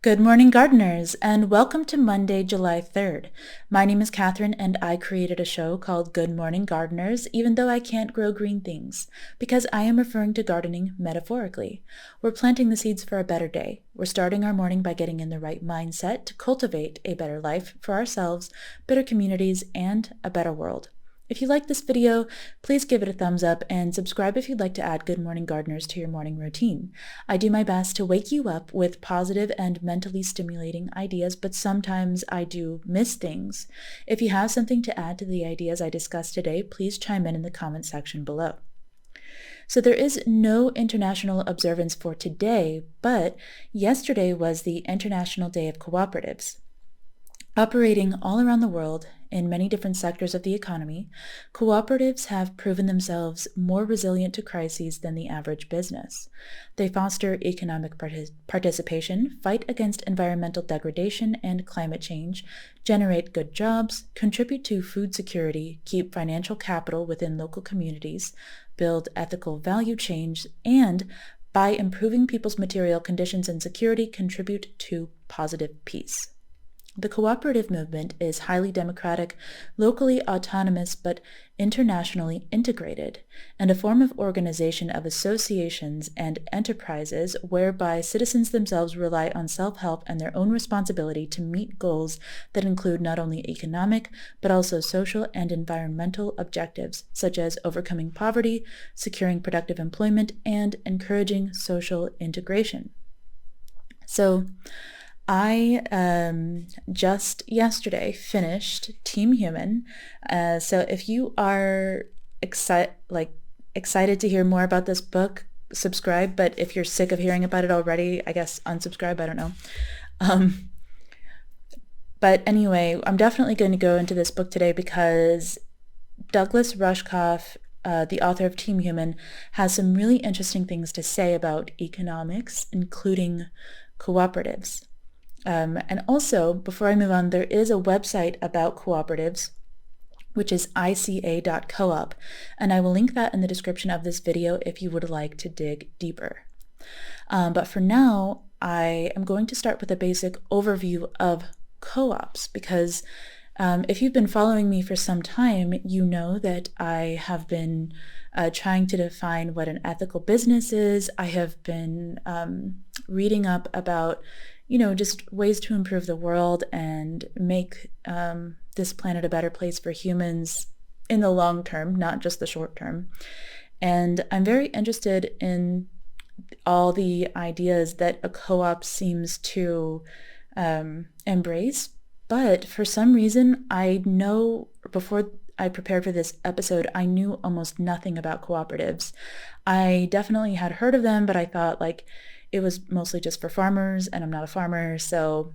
Good morning, gardeners, and welcome to Monday, July 3rd. My name is Catherine, and I created a show called Good Morning Gardeners, even though I can't grow green things, because I am referring to gardening metaphorically. We're planting the seeds for a better day. We're starting our morning by getting in the right mindset to cultivate a better life for ourselves, better communities, and a better world. If you like this video, please give it a thumbs up and subscribe if you'd like to add Good Morning Gardeners to your morning routine. I do my best to wake you up with positive and mentally stimulating ideas, but sometimes I do miss things. If you have something to add to the ideas I discussed today, please chime in the comment section below. So there is no international observance for today, but yesterday was the International Day of Cooperatives. Operating all around the world in many different sectors of the economy, cooperatives have proven themselves more resilient to crises than the average business. They foster economic participation, fight against environmental degradation and climate change, generate good jobs, contribute to food security, keep financial capital within local communities, build ethical value chains, and, by improving people's material conditions and security, contribute to positive peace. The cooperative movement is highly democratic, locally autonomous, but internationally integrated, and a form of organization of associations and enterprises whereby citizens themselves rely on self-help and their own responsibility to meet goals that include not only economic, but also social and environmental objectives, such as overcoming poverty, securing productive employment, and encouraging social integration. So, I just yesterday finished Team Human, so if you are excited to hear more about this book, subscribe, but if you're sick of hearing about it already, I guess unsubscribe, I don't know. But anyway, I'm definitely going to go into this book today because Douglas Rushkoff, the author of Team Human, has some really interesting things to say about economics, including cooperatives. And also, before I move on, there is a website about cooperatives, which is ica.coop, and I will link that in the description of this video if you would like to dig deeper. But for now, I am going to start with a basic overview of co-ops, because if you've been following me for some time, you know that I have been trying to define what an ethical business is. I have been reading up about just ways to improve the world and make this planet a better place for humans in the long term, not just the short term. And I'm very interested in all the ideas that a co-op seems to embrace. But for some reason, I know before I prepared for this episode, I knew almost nothing about cooperatives. I definitely had heard of them, but I thought it was mostly just for farmers, and I'm not a farmer, so,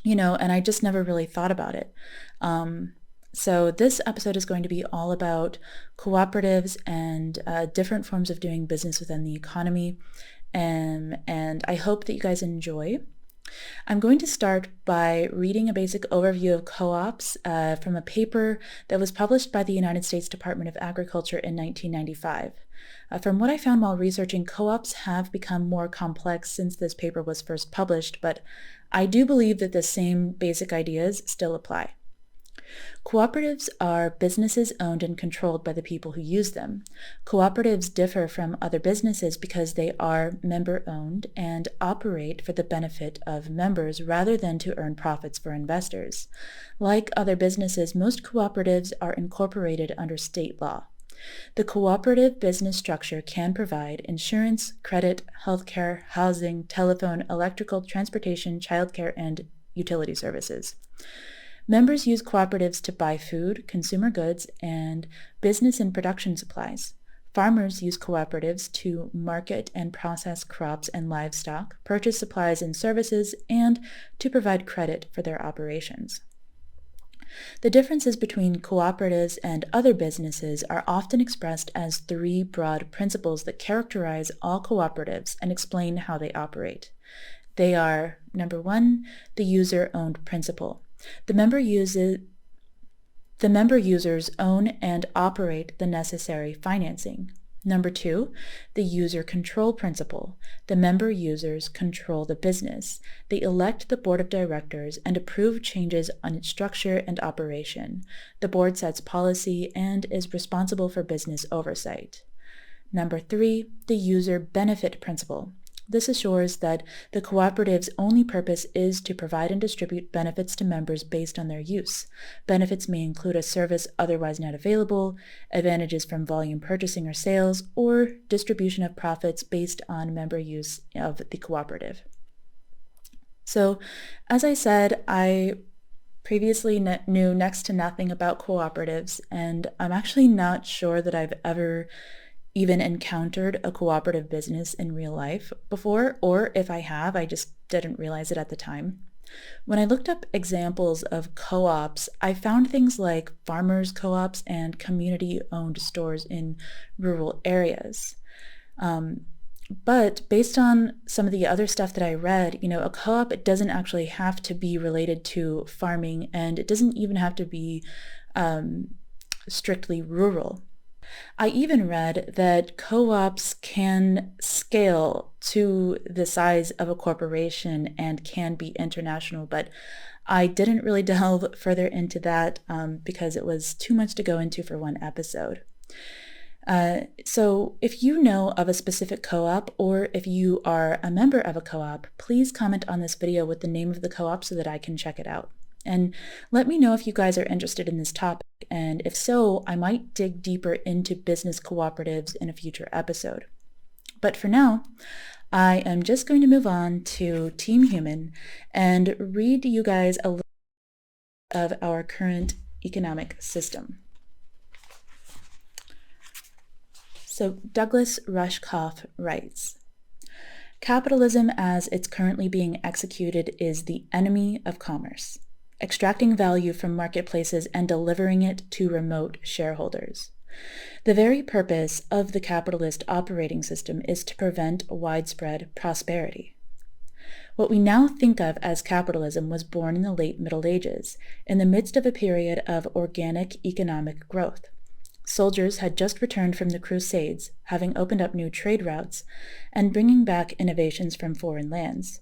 and I just never really thought about it. So this episode is going to be all about cooperatives and different forms of doing business within the economy, and I hope that you guys enjoy. I'm going to start by reading a basic overview of co-ops from a paper that was published by the United States Department of Agriculture in 1995. From what I found while researching, co-ops have become more complex since this paper was first published, but I do believe that the same basic ideas still apply. Cooperatives are businesses owned and controlled by the people who use them. Cooperatives differ from other businesses because they are member-owned and operate for the benefit of members rather than to earn profits for investors. Like other businesses, most cooperatives are incorporated under state law. The cooperative business structure can provide insurance, credit, healthcare, housing, telephone, electrical, transportation, childcare, and utility services. Members use cooperatives to buy food, consumer goods, and business and production supplies. Farmers use cooperatives to market and process crops and livestock, purchase supplies and services, and to provide credit for their operations. The differences between cooperatives and other businesses are often expressed as three broad principles that characterize all cooperatives and explain how they operate. They are, number one, the user-owned principle. The member users own and operate the necessary financing. Number 2, the user control principle. The member users control the business. They elect the board of directors and approve changes on its structure and operation. The board sets policy and is responsible for business oversight. Number 3, the user benefit principle. This assures that the cooperative's only purpose is to provide and distribute benefits to members based on their use. Benefits may include a service otherwise not available, advantages from volume purchasing or sales, or distribution of profits based on member use of the cooperative. So, as I said, I previously knew next to nothing about cooperatives, and I'm actually not sure that I've ever even encountered a cooperative business in real life before, or if I have, I just didn't realize it at the time. When I looked up examples of co-ops, I found things like farmers co-ops and community-owned stores in rural areas. But based on some of the other stuff that I read, a co-op, it doesn't actually have to be related to farming, and it doesn't even have to be strictly rural. I even read that co-ops can scale to the size of a corporation and can be international, but I didn't really delve further into that because it was too much to go into for one episode. So if you know of a specific co-op, or if you are a member of a co-op, please comment on this video with the name of the co-op so that I can check it out. And let me know if you guys are interested in this topic, and if so, I might dig deeper into business cooperatives in a future episode. But for now, I am just going to move on to Team Human and read you guys a little of our current economic system. So Douglas Rushkoff writes, "Capitalism as it's currently being executed is the enemy of commerce, extracting value from marketplaces and delivering it to remote shareholders. The very purpose of the capitalist operating system is to prevent widespread prosperity. What we now think of as capitalism was born in the late Middle Ages, in the midst of a period of organic economic growth. Soldiers had just returned from the Crusades, having opened up new trade routes and bringing back innovations from foreign lands.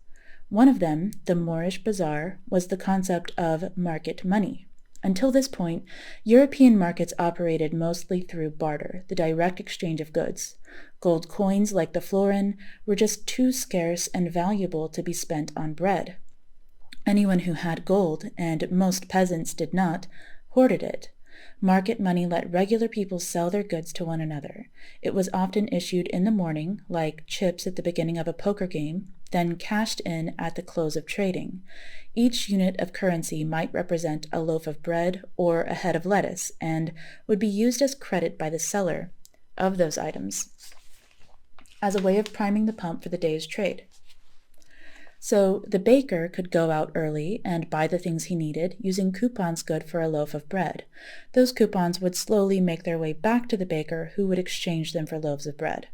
One of them, the Moorish bazaar, was the concept of market money. Until this point, European markets operated mostly through barter, the direct exchange of goods. Gold coins, like the florin, were just too scarce and valuable to be spent on bread. Anyone who had gold, and most peasants did not, hoarded it. Market money let regular people sell their goods to one another. It was often issued in the morning, like chips at the beginning of a poker game, then cashed in at the close of trading. Each unit of currency might represent a loaf of bread or a head of lettuce, and would be used as credit by the seller of those items as a way of priming the pump for the day's trade. So the baker could go out early and buy the things he needed, using coupons good for a loaf of bread. Those coupons would slowly make their way back to the baker, who would exchange them for loaves of bread.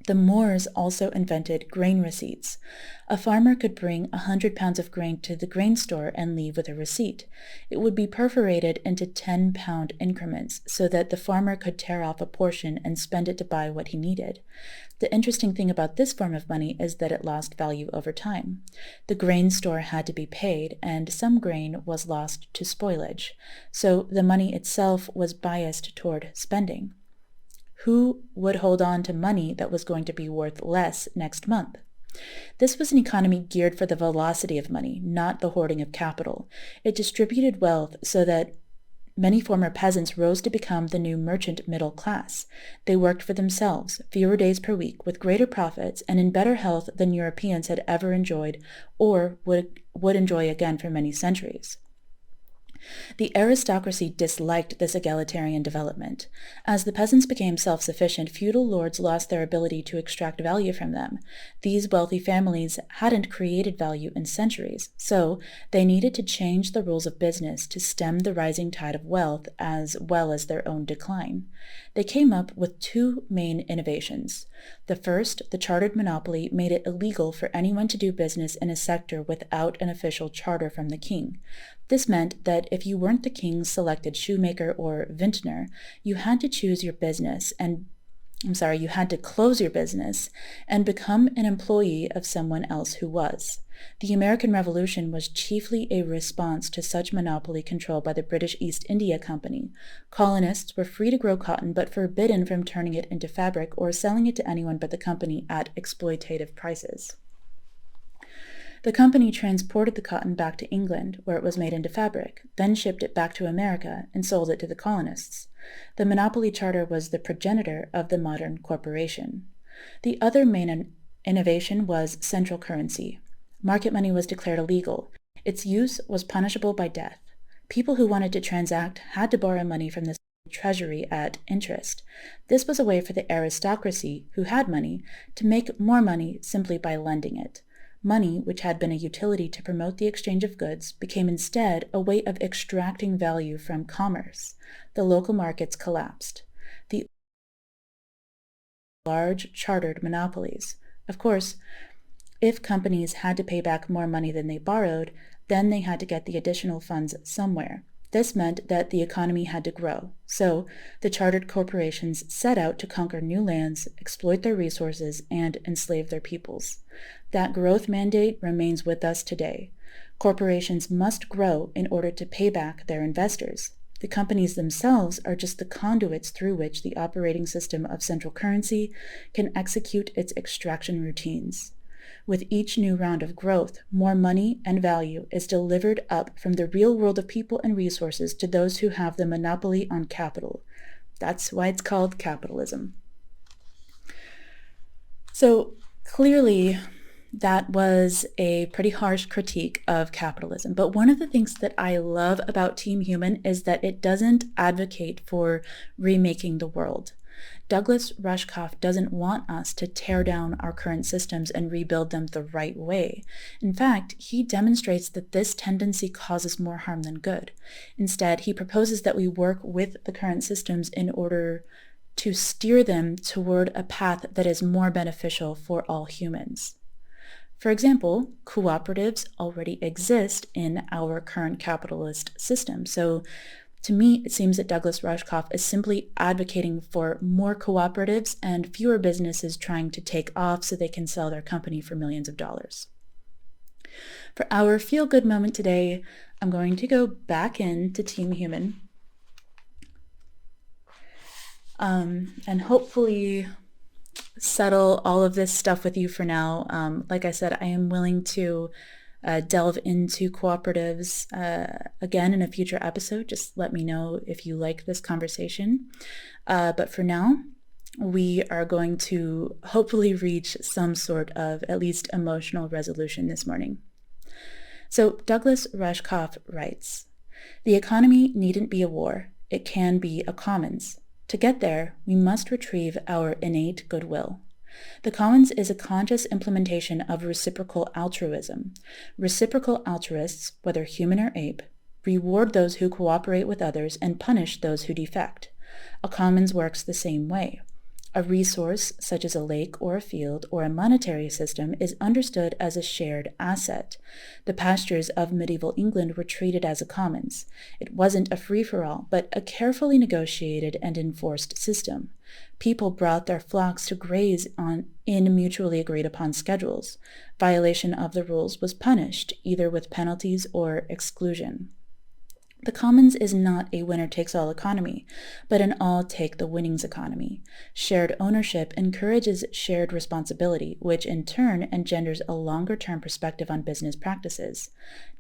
The Moors also invented grain receipts. A farmer could bring 100 pounds of grain to the grain store and leave with a receipt. It would be perforated into 10-pound increments so that the farmer could tear off a portion and spend it to buy what he needed. The interesting thing about this form of money is that it lost value over time. The grain store had to be paid, and some grain was lost to spoilage, so the money itself was biased toward spending. Who would hold on to money that was going to be worth less next month? This was an economy geared for the velocity of money, not the hoarding of capital. It distributed wealth so that many former peasants rose to become the new merchant middle class. They worked for themselves, fewer days per week, with greater profits, and in better health than Europeans had ever enjoyed or would enjoy again for many centuries. The aristocracy disliked this egalitarian development. As the peasants became self-sufficient, feudal lords lost their ability to extract value from them. These wealthy families hadn't created value in centuries, so they needed to change the rules of business to stem the rising tide of wealth as well as their own decline. They came up with two main innovations. The first, the chartered monopoly, made it illegal for anyone to do business in a sector without an official charter from the king. This meant that if you weren't the king's selected shoemaker or vintner, you had to choose your business and you had to close your business and become an employee of someone else who was. The American Revolution was chiefly a response to such monopoly control by the British East India Company. Colonists were free to grow cotton, but forbidden from turning it into fabric or selling it to anyone but the company at exploitative prices. The company transported the cotton back to England, where it was made into fabric, then shipped it back to America and sold it to the colonists. The monopoly charter was the progenitor of the modern corporation. The other main innovation was central currency. Market money was declared illegal. Its use was punishable by death. People who wanted to transact had to borrow money from the treasury at interest. This was a way for the aristocracy, who had money, to make more money simply by lending it. Money, which had been a utility to promote the exchange of goods, became instead a way of extracting value from commerce. The local markets collapsed. The large chartered monopolies. Of course, if companies had to pay back more money than they borrowed, then they had to get the additional funds somewhere. This meant that the economy had to grow. So the chartered corporations set out to conquer new lands, exploit their resources, and enslave their peoples. That growth mandate remains with us today. Corporations must grow in order to pay back their investors. The companies themselves are just the conduits through which the operating system of central currency can execute its extraction routines. With each new round of growth, more money and value is delivered up from the real world of people and resources to those who have the monopoly on capital. That's why it's called capitalism. So clearly, that was a pretty harsh critique of capitalism. But one of the things that I love about Team Human is that it doesn't advocate for remaking the world. Douglas Rushkoff doesn't want us to tear down our current systems and rebuild them the right way. In fact, he demonstrates that this tendency causes more harm than good. Instead, he proposes that we work with the current systems in order to steer them toward a path that is more beneficial for all humans. For example, cooperatives already exist in our current capitalist system. So to me, it seems that Douglas Rushkoff is simply advocating for more cooperatives and fewer businesses trying to take off so they can sell their company for millions of dollars. For our feel-good moment today, I'm going to go back into Team Human and hopefully settle all of this stuff with you for now. Like I said, I am willing to delve into cooperatives again in a future episode. Just let me know if you like this conversation. But for now, we are going to hopefully reach some sort of at least emotional resolution this morning. So Douglas Rushkoff writes, "The economy needn't be a war. It can be a commons. To get there, we must retrieve our innate goodwill. The commons is a conscious implementation of reciprocal altruism. Reciprocal altruists, whether human or ape, reward those who cooperate with others and punish those who defect. A commons works the same way. A resource, such as a lake or a field or a monetary system, is understood as a shared asset. The pastures of medieval England were treated as a commons. It wasn't a free-for-all, but a carefully negotiated and enforced system. People brought their flocks to graze in mutually agreed-upon schedules. Violation of the rules was punished, either with penalties or exclusion. The commons is not a winner-takes-all economy, but an all-take-the-winnings economy. Shared ownership encourages shared responsibility, which in turn engenders a longer-term perspective on business practices.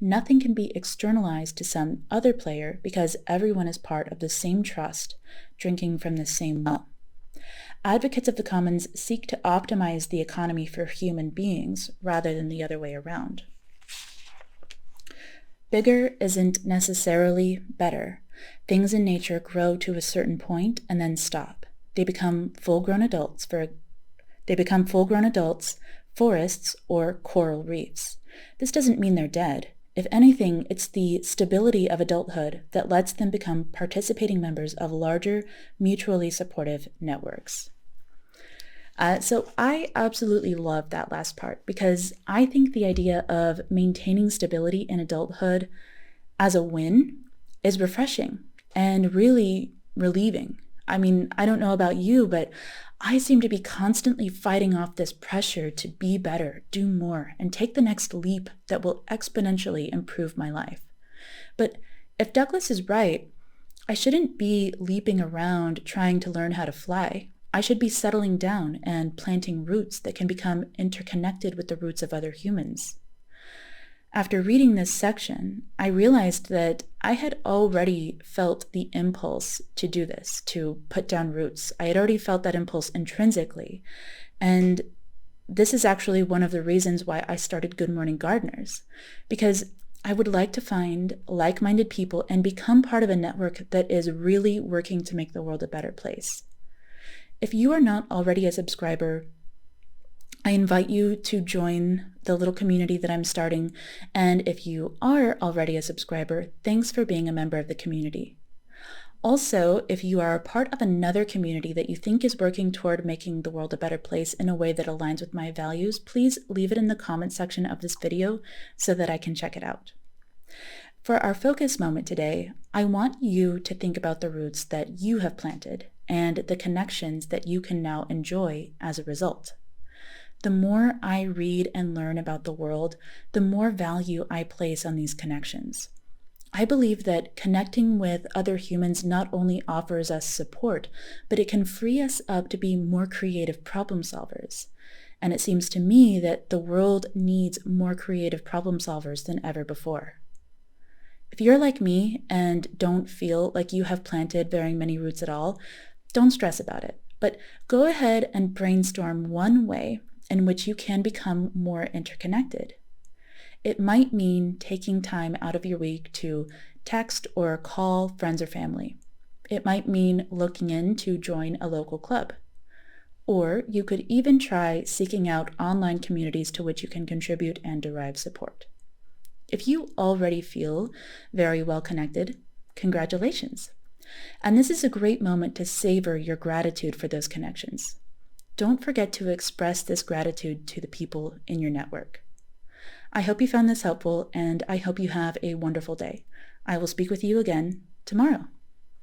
Nothing can be externalized to some other player because everyone is part of the same trust, drinking from the same well. Advocates of the commons seek to optimize the economy for human beings rather than the other way around. Bigger isn't necessarily better. Things in nature grow to a certain point and then stop. They become full-grown adults, forests, or coral reefs. This doesn't mean they're dead. If anything, it's the stability of adulthood that lets them become participating members of larger, mutually supportive networks. So I absolutely love that last part because I think the idea of maintaining stability in adulthood as a win is refreshing and really relieving. I mean, I don't know about you, but I seem to be constantly fighting off this pressure to be better, do more, and take the next leap that will exponentially improve my life. But if Douglas is right, I shouldn't be leaping around trying to learn how to fly. I should be settling down and planting roots that can become interconnected with the roots of other humans. After reading this section, I realized that I had already felt the impulse to do this, to put down roots. I had already felt that impulse intrinsically. And this is actually one of the reasons why I started Good Morning Gardeners, because I would like to find like-minded people and become part of a network that is really working to make the world a better place. If you are not already a subscriber, I invite you to join the little community that I'm starting. And if you are already a subscriber, thanks for being a member of the community. Also, if you are a part of another community that you think is working toward making the world a better place in a way that aligns with my values, please leave it in the comment section of this video so that I can check it out. For our focus moment today, I want you to think about the roots that you have planted and the connections that you can now enjoy as a result. The more I read and learn about the world, the more value I place on these connections. I believe that connecting with other humans not only offers us support, but it can free us up to be more creative problem solvers. And it seems to me that the world needs more creative problem solvers than ever before. If you're like me and don't feel like you have planted very many roots at all, don't stress about it, but go ahead and brainstorm one way in which you can become more interconnected. It might mean taking time out of your week to text or call friends or family. It might mean looking in to join a local club. Or you could even try seeking out online communities to which you can contribute and derive support. If you already feel very well connected, congratulations. And this is a great moment to savor your gratitude for those connections. Don't forget to express this gratitude to the people in your network. I hope you found this helpful, and I hope you have a wonderful day. I will speak with you again tomorrow.